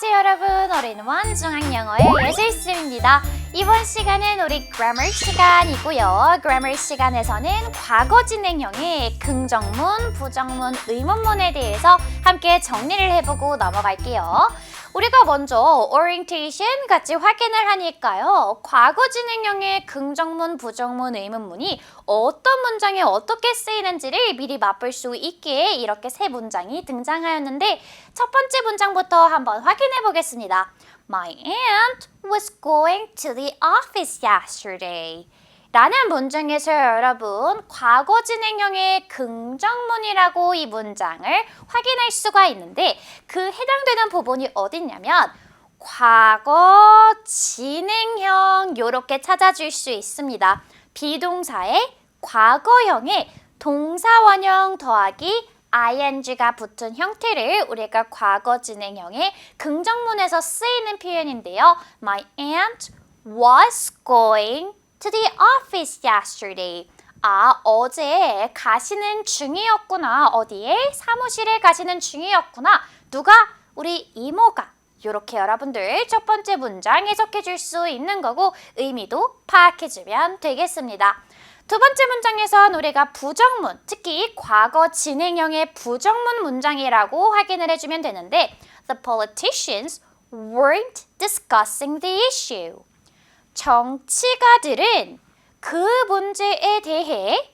안녕하세요 여러분, 올인원 중앙영어의 예슬쌤입니다. 이번 시간은 우리 grammar 시간이고요. grammar 시간에서는 과거 진행형의 긍정문, 부정문, 의문문에 대해서 함께 정리를 해보고 넘어갈게요. 우리가 먼저 orientation 같이 확인을 하니까요. 과거 진행형의 긍정문, 부정문, 의문문이 어떤 문장에 어떻게 쓰이는지를 미리 맛볼 수 있게 이렇게 세 문장이 등장하였는데 첫 번째 문장부터 한번 확인해 보겠습니다. My aunt was going to the office yesterday. 라는 문장에서 여러분 과거 진행형의 긍정문이라고 이 문장을 확인할 수가 있는데 그 해당되는 부분이 어딨냐면 과거 진행형 요렇게 찾아줄 수 있습니다. 비동사의 과거형에 동사원형 더하기 ing가 붙은 형태를 우리가 과거 진행형의 긍정문에서 쓰이는 표현인데요. My aunt was going to the office yesterday. 어제 가시는 중이었구나. 어디에? 사무실에 가시는 중이었구나. 누가? 우리 이모가. 이렇게 여러분들 첫 번째 문장 해석해 줄 수 있는 거고 의미도 파악해 주면 되겠습니다. 두 번째 문장에선 우리가 부정문, 특히 과거 진행형의 부정문 문장이라고 확인을 해주면 되는데 The politicians weren't discussing the issue. 정치가들은 그 문제에 대해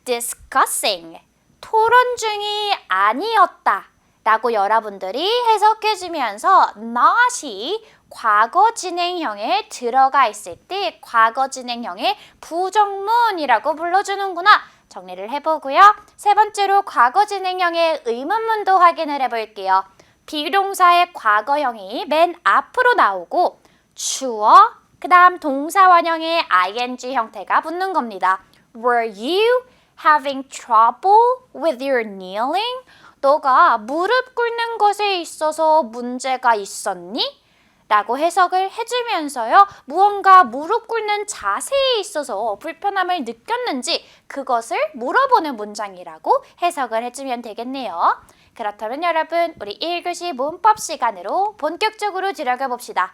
discussing, 토론 중이 아니었다 라고 여러분들이 해석해주면서 not이 과거 진행형에 들어가 있을 때 과거 진행형의 부정문이라고 불러주는구나. 정리를 해보고요. 세 번째로 과거 진행형의 의문문도 확인을 해볼게요. 비동사의 과거형이 맨 앞으로 나오고 주어, 그 다음 동사원형의 ing 형태가 붙는 겁니다. Were you having trouble with your kneeling? 너가 무릎 꿇는 것에 있어서 문제가 있었니? 라고 해석을 해주면서요. 무언가 무릎 꿇는 자세에 있어서 불편함을 느꼈는지 그것을 물어보는 문장이라고 해석을 해주면 되겠네요. 그렇다면 여러분, 우리 1교시 문법 시간으로 본격적으로 들어가 봅시다.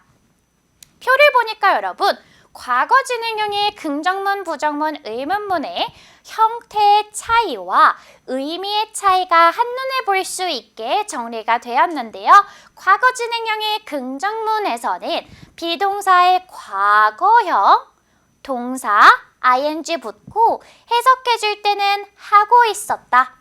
표를 보니까 여러분, 과거 진행형의 긍정문, 부정문, 의문문의 형태의 차이와 의미의 차이가 한눈에 볼 수 있게 정리가 되었는데요. 과거 진행형의 긍정문에서는 비동사의 과거형, 동사, ing 붙고 해석해 줄 때는 하고 있었다,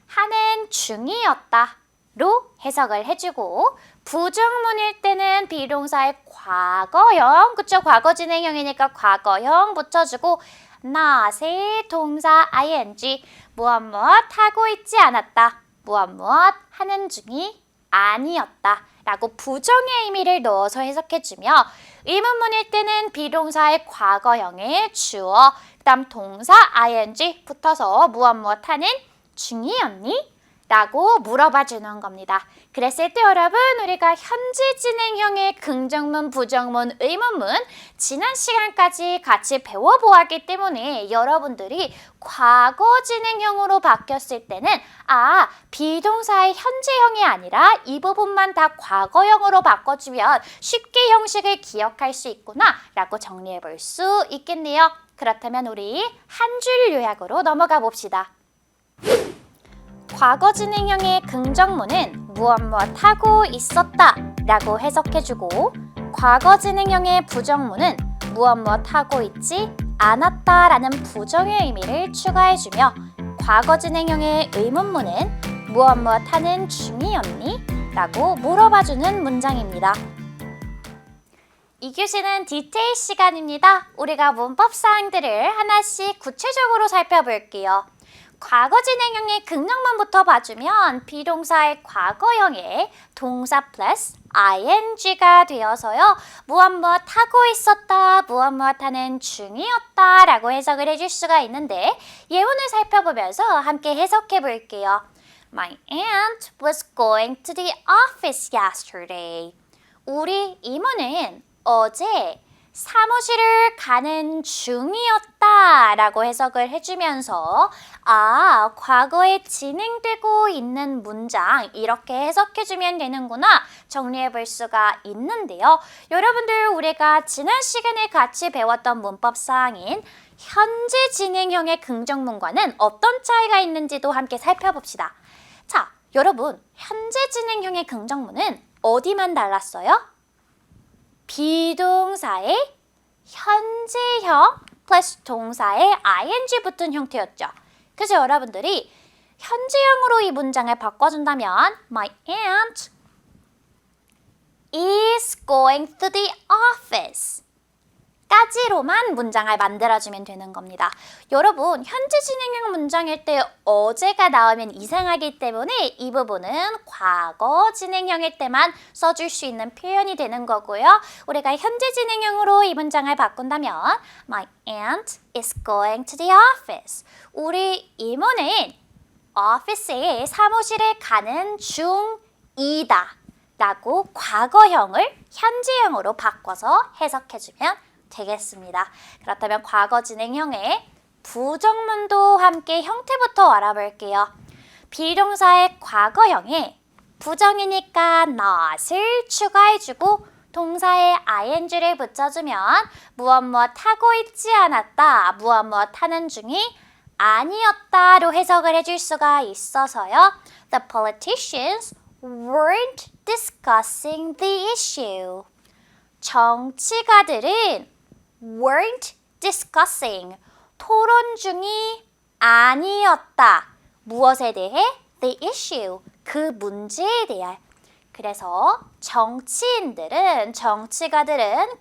하는 중이었다 로 해석을 해주고 부정문일 때는 비동사의 과거형, 그쵸? 과거 진행형이니까 과거형 붙여주고 not의 동사 ing, 무엇 하고 있지 않았다, 무엇 하는 중이 아니었다 라고 부정의 의미를 넣어서 해석해주며 의문문일 때는 비동사의 과거형의 주어, 그 다음 동사 ing 붙어서 무엇 하는 중이었니? 라고 물어봐 주는 겁니다. 그랬을 때 여러분, 우리가 현재 진행형의 긍정문, 부정문, 의문문 지난 시간까지 같이 배워보았기 때문에 여러분들이 과거 진행형으로 바뀌었을 때는 비동사의 현재형이 아니라 이 부분만 다 과거형으로 바꿔주면 쉽게 형식을 기억할 수 있구나 라고 정리해 볼 수 있겠네요. 그렇다면 우리 한 줄 요약으로 넘어가 봅시다. 과거 진행형의 긍정문은 무엇 하고 있었다 라고 해석해주고 과거 진행형의 부정문은 무엇 하고 있지 않았다 라는 부정의 의미를 추가해주며 과거 진행형의 의문문은 무엇 하는 중이었니? 라고 물어봐주는 문장입니다. 이 교시는 디테일 시간입니다. 우리가 문법 사항들을 하나씩 구체적으로 살펴볼게요. 과거 진행형의 긍정문부터 봐주면 비동사의 과거형에 동사 플러스 ing가 되어서요. 무엇 하고 있었다, 무엇 하는 중이었다 라고 해석을 해줄 수가 있는데 예문을 살펴보면서 함께 해석해 볼게요. My aunt was going to the office yesterday. 우리 이모는 어제 사무실을 가는 중이었다 있다 라고 해석을 해주면서 과거에 진행되고 있는 문장 이렇게 해석해주면 되는구나 정리해 볼 수가 있는데요. 여러분들 우리가 지난 시간에 같이 배웠던 문법사항인 현재 진행형의 긍정문과는 어떤 차이가 있는지도 함께 살펴봅시다. 자, 여러분 현재 진행형의 긍정문은 어디만 달랐어요? 비동사의 현재형 플러스 동사의 ing 붙은 형태였죠. 그래서 여러분들이 현재형으로 이 문장을 바꿔준다면 My aunt is going to the office 까지로만 문장을 만들어주면 되는 겁니다. 여러분 현재 진행형 문장일 때 어제가 나오면 이상하기 때문에 이 부분은 과거 진행형일 때만 써줄 수 있는 표현이 되는 거고요. 우리가 현재 진행형으로 이 문장을 바꾼다면 My aunt is going to the office. 우리 이모는 오피스에 사무실에 가는 중이다 라고 과거형을 현재형으로 바꿔서 해석해주면 되겠습니다. 그렇다면 과거 진행형의 부정문도 함께 형태부터 알아볼게요. 비동사의 과거형에 부정이니까 not을 추가해주고 동사에 ing를 붙여주면 무엇 하고 있지 않았다, 무엇 하는 중이 아니었다로 해석을 해줄 수가 있어서요. The politicians weren't discussing the issue. 정치가들은 weren't discussing, 토론 중이 아니었다. 무엇에 대해? The issue, 그 문제에 대해. 그래서 정치가들은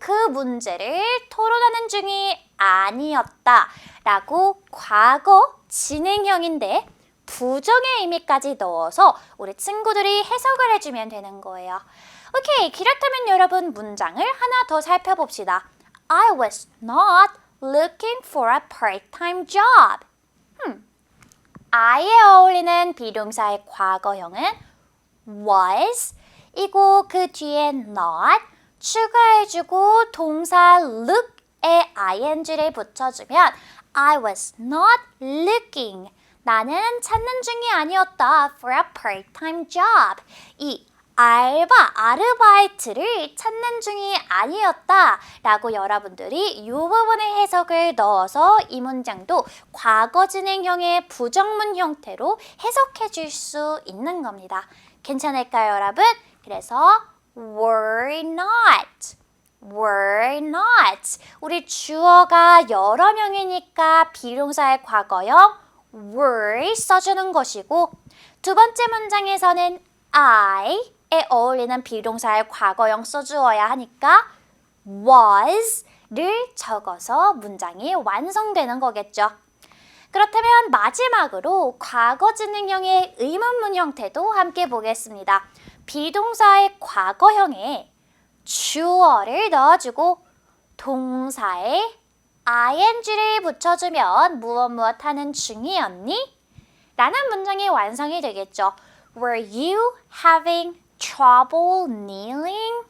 그 문제를 토론하는 중이 아니었다 라고 과거 진행형인데 부정의 의미까지 넣어서 우리 친구들이 해석을 해주면 되는 거예요. 오케이, 그렇다면 여러분 문장을 하나 더 살펴봅시다. I was not looking for a part-time job. I에 어울리는 비동사의 과거형은 was 이고 그 뒤에 not 추가해주고 동사 look에 ing를 붙여주면 I was not looking. 나는 찾는 중이 아니었다 for a part-time job. 이 아르바이트를 찾는 중이 아니었다 라고 여러분들이 이 부분의 해석을 넣어서 이 문장도 과거 진행형의 부정문 형태로 해석해 줄 수 있는 겁니다. 괜찮을까요, 여러분? 그래서 were not. 우리 주어가 여러 명이니까 비동사의 과거형 were 써주는 것이고 두 번째 문장에서는 I에 어울리는 비동사의 과거형 써주어야 하니까 was를 적어서 문장이 완성되는 거겠죠. 그렇다면 마지막으로 과거 진행형의 의문문 형태도 함께 보겠습니다. 비동사의 과거형에 주어를 넣어주고 동사에 ing를 붙여주면 무엇 하는 중이었니? 라는 문장이 완성이 되겠죠. Were you having trouble kneeling?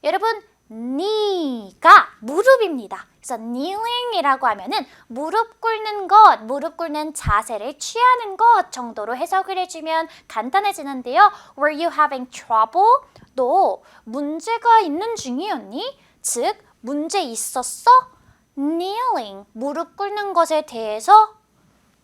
여러분, knee가 무릎입니다. 그래서 kneeling이라고 하면은 무릎 꿇는 것, 무릎 꿇는 자세를 취하는 것 정도로 해석을 해주면 간단해지는데요. Were you having trouble? 너 문제가 있는 중이었니? 즉, 문제 있었어? Kneeling, 무릎 꿇는 것에 대해서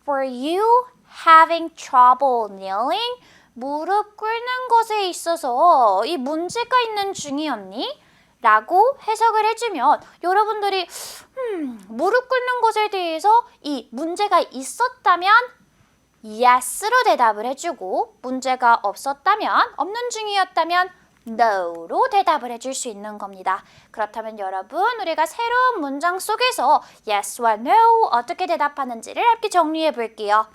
Were you having trouble kneeling? 무릎 꿇는 것에 있어서 이 문제가 있는 중이었니? 라고 해석을 해주면 여러분들이 무릎 꿇는 것에 대해서 이 문제가 있었다면 yes로 대답을 해주고 문제가 없었다면 없는 중이었다면 no로 대답을 해줄 수 있는 겁니다. 그렇다면 여러분 우리가 새로운 문장 속에서 yes와 no 어떻게 대답하는지를 함께 정리해 볼게요.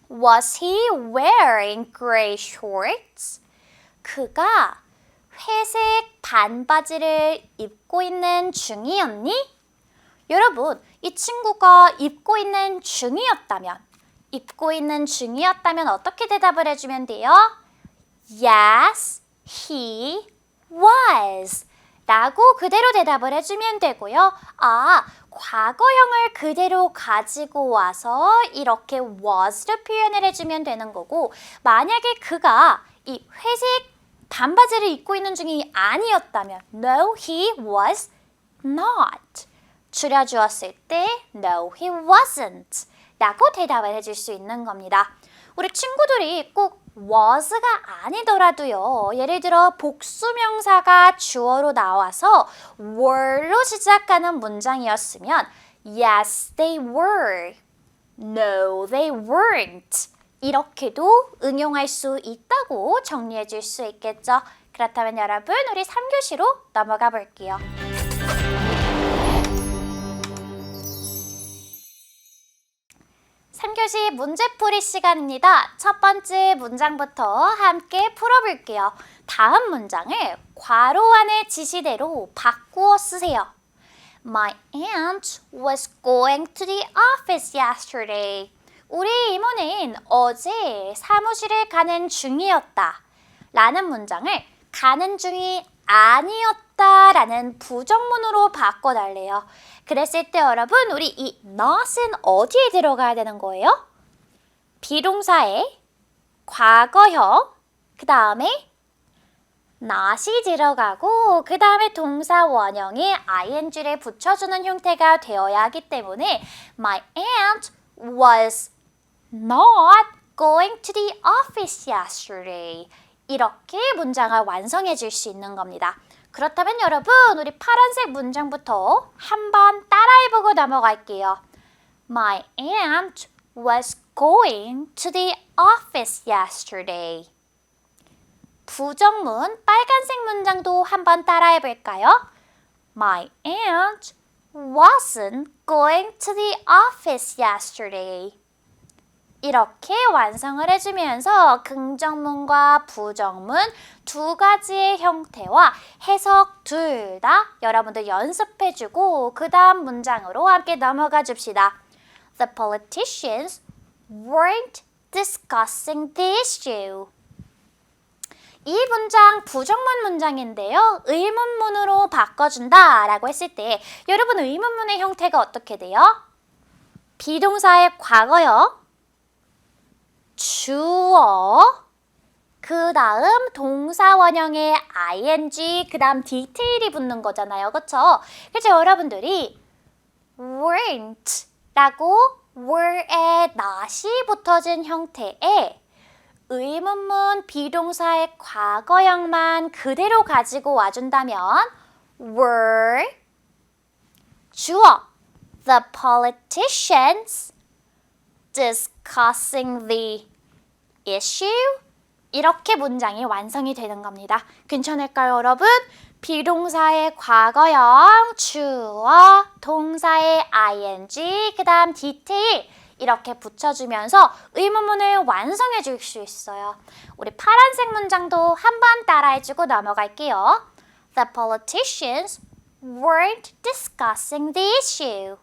Was he wearing gray shorts? 그가 회색 반바지를 입고 있는 중이었니? 여러분, 이 친구가 입고 있는 중이었다면 어떻게 대답을 해주면 돼요? Yes, he was. 라고 그대로 대답을 해주면 되고요. 아, 과거형을 그대로 가지고 와서 이렇게 was로 표현을 해주면 되는 거고, 만약에 그가 이 회색 반바지를 입고 있는 중이 아니었다면 No, he was not. 줄여주었을 때 No, he wasn't 라고 대답을 해줄 수 있는 겁니다. 우리 친구들이 꼭 was가 아니더라도요. 예를 들어 복수명사가 주어로 나와서 were로 시작하는 문장이었으면 Yes, they were. No, they weren't. 이렇게도 응용할 수 있다고 정리해 줄 수 있겠죠. 그렇다면 여러분, 우리 3교시로 넘어가 볼게요. 교시 문제풀이 시간입니다. 첫 번째 문장부터 함께 풀어볼게요. 다음 문장을 괄호 안의 지시대로 바꾸어 쓰세요. My aunt was going to the office yesterday. 우리 이모는 어제 사무실에 가는 중이었다. 라는 문장을 가는 중이 아니었다 라는 부정문으로 바꿔달래요. 그랬을 때 여러분, 우리 이 not은 어디에 들어가야 되는 거예요? 비동사의 과거형, 그 다음에 not이 들어가고 그 다음에 동사 원형에 ing를 붙여주는 형태가 되어야 하기 때문에 My aunt was not going to the office yesterday. 이렇게 문장을 완성해 줄 수 있는 겁니다. 그렇다면 여러분, 우리 파란색 문장부터 한번 따라해보고 넘어갈게요. My aunt was going to the office yesterday. 부정문 빨간색 문장도 한번 따라해볼까요? My aunt wasn't going to the office yesterday. 이렇게 완성을 해주면서 긍정문과 부정문 두 가지의 형태와 해석 둘 다 여러분들 연습해주고 그 다음 문장으로 함께 넘어가 줍시다. The politicians weren't discussing the issue. 이 문장 부정문 문장인데요. 의문문으로 바꿔준다 라고 했을 때 여러분 의문문의 형태가 어떻게 돼요? 비동사의 과거형, 주어, 그 다음 동사 원형에 ing, 그 다음 디테일이 붙는 거잖아요. 그쵸? 그래서 여러분들이 weren't 라고 were에 not이 붙어진 형태의 의문문 비동사의 과거형만 그대로 가지고 와준다면 were, 주어, the politicians discussing the issue. 이렇게 문장이 완성이 되는 겁니다. 괜찮을까요, 여러분? 비동사의 과거형, 주어, 동사의 ing, 그 다음 디테일 이렇게 붙여주면서 의문문을 완성해 줄 수 있어요. 우리 파란색 문장도 한번 따라해주고 넘어갈게요. The politicians weren't discussing the issue.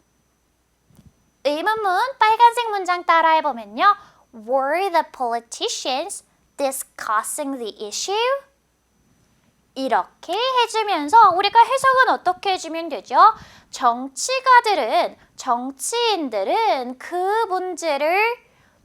의문문 빨간색 문장 따라해보면요. Were the politicians discussing the issue? 이렇게 해주면서 우리가 해석은 어떻게 해주면 되죠? 정치인들은 그 문제를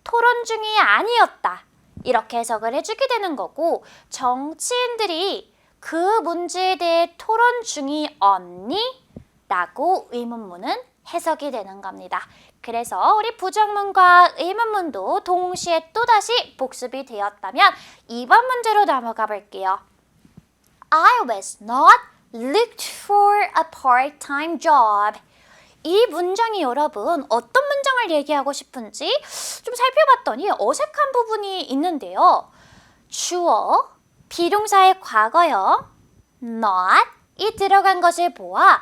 토론 중이 아니었다. 이렇게 해석을 해주게 되는 거고 정치인들이 그 문제에 대해 토론 중이었니? 라고 의문문은 해석이 되는 겁니다. 그래서 우리 부정문과 의문문도 동시에 또다시 복습이 되었다면 2번 문제로 넘어가 볼게요. I was not looked for a part-time job. 이 문장이 여러분 어떤 문장을 얘기하고 싶은지 좀 살펴봤더니 어색한 부분이 있는데요. 주어, 비동사의 과거형, not이 들어간 것을 보아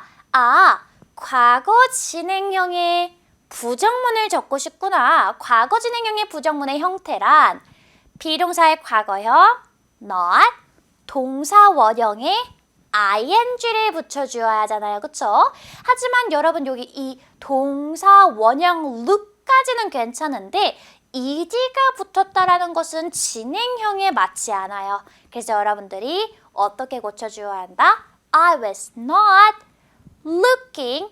과거 진행형의 부정문을 적고 싶구나. 과거 진행형의 부정문의 형태란 비동사의 과거형, not, 동사 원형에 ing를 붙여주어야 하잖아요. 그쵸? 하지만 여러분 여기 이 동사 원형 look까지는 괜찮은데 ed가 붙었다라는 것은 진행형에 맞지 않아요. 그래서 여러분들이 어떻게 고쳐주어야 한다? I was not looking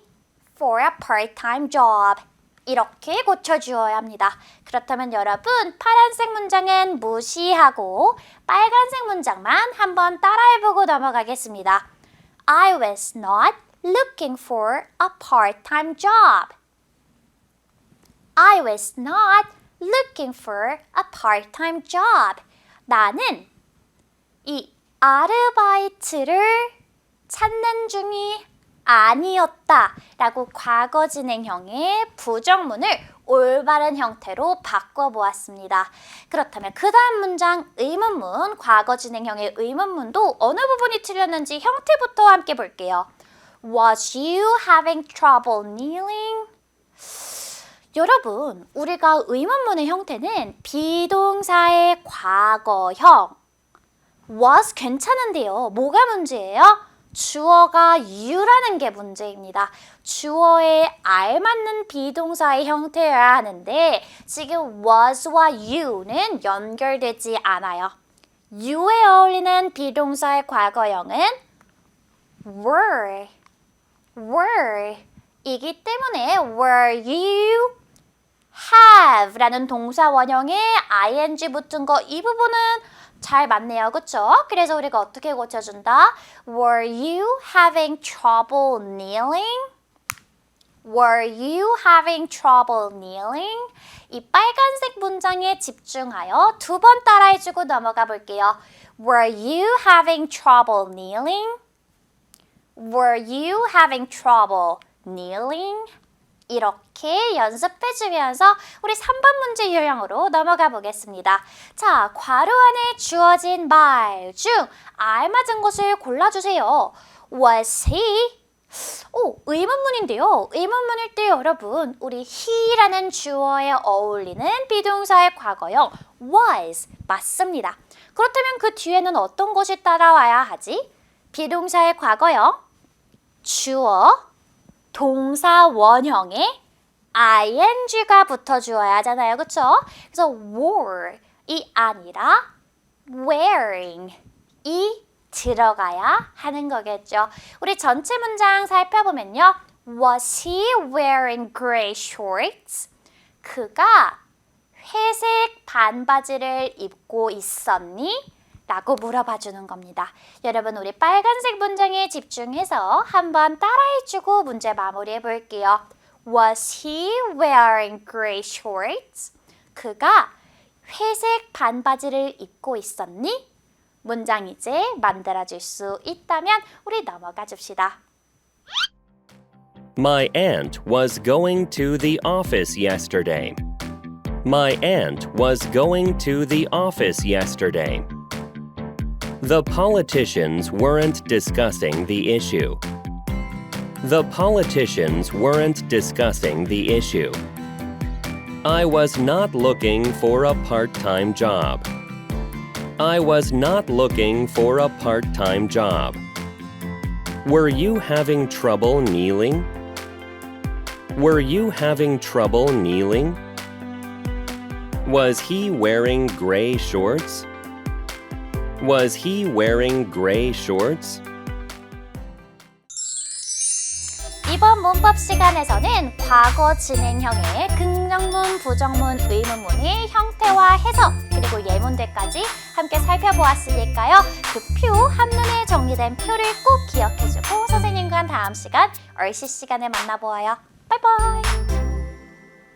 for a part-time job. 이렇게 고쳐주어야 합니다. 그렇다면 여러분, 파란색 문장은 무시하고 빨간색 문장만 한번 따라해보고 넘어가겠습니다. I was not looking for a part-time job. I was not looking for a part-time job. 나는 이 아르바이트를 찾는 중이 아니었다 라고 과거 진행형의 부정문을 올바른 형태로 바꿔보았습니다. 그렇다면 그 다음 문장 의문문, 과거 진행형의 의문문도 어느 부분이 틀렸는지 형태부터 함께 볼게요. Was you having trouble kneeling? 여러분, 우리가 의문문의 형태는 비동사의 과거형 was 괜찮은데요. 뭐가 문제예요? 주어가 you라는 게 문제입니다. 주어에 알맞는 비동사의 형태여야 하는데 지금 was와 you는 연결되지 않아요. you에 어울리는 비동사의 과거형은 were 이기 때문에 were you have 라는 동사 원형에 ing 붙은 거 이 부분은 잘 맞네요. 그쵸? 그래서 우리가 어떻게 고쳐준다? Were you having trouble kneeling? Were you having trouble kneeling? 이 빨간색 문장에 집중하여 두 번 따라해주고 넘어가 볼게요. Were you having trouble kneeling? Were you having trouble kneeling? 이렇게 연습해주면서 우리 3번 문제 유형으로 넘어가 보겠습니다. 자, 괄호 안에 주어진 말 중 알맞은 것을 골라주세요. Was he? 의문문인데요. 의문문일 때 여러분, 우리 he라는 주어에 어울리는 비동사의 과거형 was 맞습니다. 그렇다면 그 뒤에는 어떤 것이 따라와야 하지? 비동사의 과거형, 주어, 동사 원형에 ing가 붙어주어야 하잖아요. 그쵸? 그래서 were이 아니라 wearing이 들어가야 하는 거겠죠. 우리 전체 문장 살펴보면요. Was he wearing gray shorts? 그가 회색 반바지를 입고 있었니? 라고 물어봐 주는 겁니다. 여러분, 우리 빨간색 문장에 집중해서 한번 따라해주고 문제 마무리해 볼게요. Was he wearing gray shorts? 그가 회색 반바지를 입고 있었니? 문장 이제 만들어줄 수 있다면 우리 넘어가 줍시다. My aunt was going to the office yesterday. My aunt was going to the office yesterday. The politicians weren't discussing the issue. The politicians weren't discussing the issue. I was not looking for a part-time job. I was not looking for a part-time job. Were you having trouble kneeling? Were you having trouble kneeling? Was he wearing gray shorts? Was he wearing gray shorts? 이번 문법 시간에서는 과거 진행형의 긍정문, 부정문, 의문문의 형태와 해석 그리고 예문들까지 함께 살펴보았으니까요. 그 표, 한눈에 정리된 표를 꼭 기억해주고 선생님과 다음 시간 얼시 시간에 만나보아요. 바이바이.